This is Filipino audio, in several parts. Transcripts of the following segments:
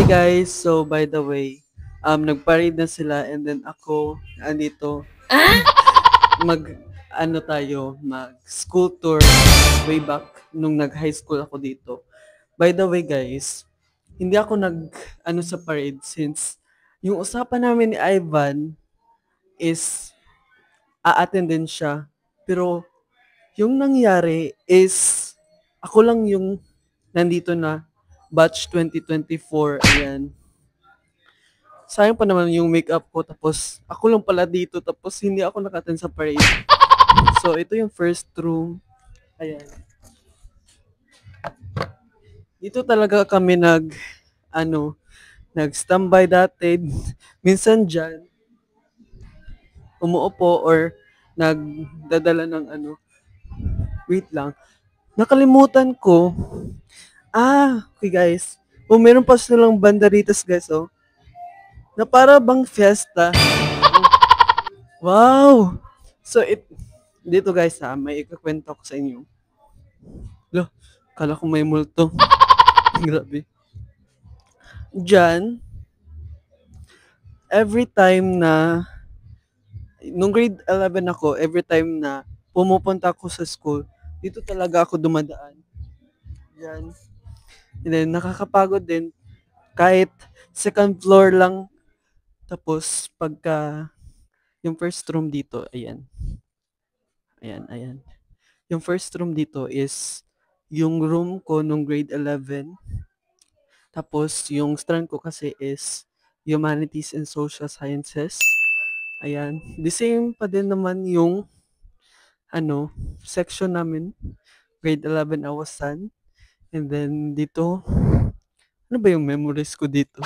Guys, so by the way, nagparid na sila and then ako andito mag ano tayo, mag school tour way back nung nag-high school ako dito. By the way guys, hindi ako nag ano sa parade since yung usapan namin ni Ivan is a-attend din siya. Pero yung nangyari is ako lang yung nandito na batch 2024, ayan. Sayang pa naman yung makeup ko tapos ako lang pala dito tapos hindi ako naka-attend sa parade. So ito yung first room. Ayan. Dito talaga kami nag-standby dati. Minsan diyan umuupo or nagdadala ng wait lang. Nakalimutan ko. Okay guys. Meron pa silang banderitas guys, oh. Na para bang fiesta. Wow! So, dito guys may ikukwento ko sa inyo. Lo, kala ko may multo. Grabe. Diyan, every time na, nung grade 11 ako, every time na pumupunta ako sa school, dito talaga ako dumadaan. Diyan. And then, nakakapagod din. Kahit second floor lang. Tapos, yung first room dito, ayan. Ayan. Yung first room dito is yung room ko nung grade 11. Tapos yung strand ko kasi is Humanities and Social Sciences. Ayan. The same pa din naman yung section namin. Grade 11 awasan. And then dito, ano ba yung memories ko dito?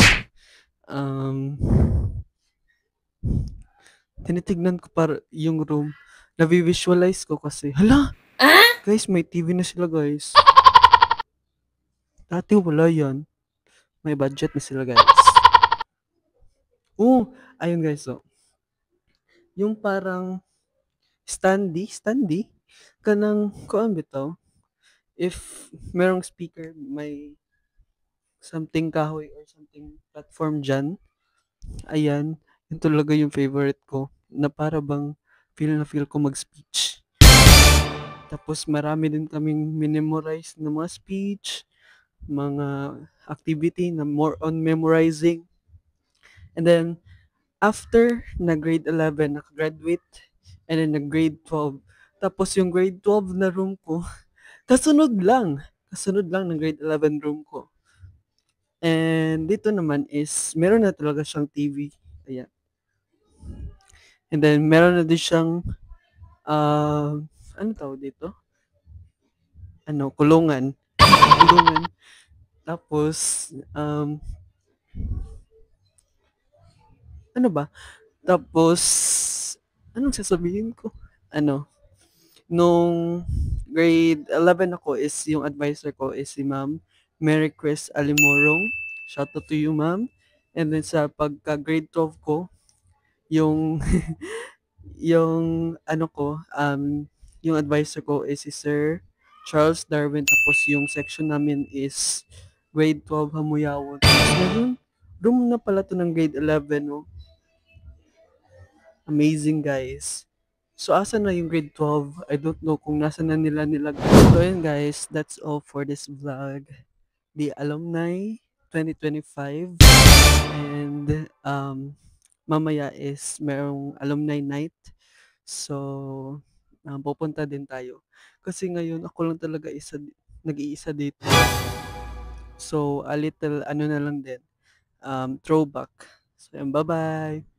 Tinitignan ko para yung room. Navi-visualize ko kasi, hala! Guys, may TV na sila guys. Dati wala yan. May budget na sila guys. Ayun guys, so. Yung parang standee, kanang, kuan bitaw, if merong speaker, may something kahoy or something platform dyan, ayan, yun talaga yung favorite ko, na para bang feel na feel ko mag-speech. Tapos marami din kaming minimorize na mga speech, mga activity na more on memorizing. And then, after na grade 11, nakagraduate, and then nag grade 12. Tapos yung grade 12 na room ko, kasunod lang. Kasunod lang ng grade 11 room ko. And dito naman is, meron na talaga siyang TV. Ayan. And then, meron na din siyang, ano tawag dito? Kulungan. Kulungan. Tapos, ano ba? Tapos, anong sasabihin ko? Nung grade 11 ako is yung advisor ko is si Ma'am Mary Chris Alimorong. Shout out to you, Ma'am. And then sa pagka grade 12 ko, yung yung yung advisor ko is si Sir Charles Darwin. Tapos yung section namin is grade 12 Hamuyawon. Tapos room na pala to ng grade 11, no? Amazing, guys. So, asa na yung grade 12? I don't know kung nasa na nila nilagay. So, yun guys, that's all for this vlog. The Alumni 2025. And, mamaya is merong Alumni Night. So, pupunta din tayo. Kasi ngayon, ako lang talaga nag-iisa dito. So, a little, na lang din, throwback. So, bye-bye!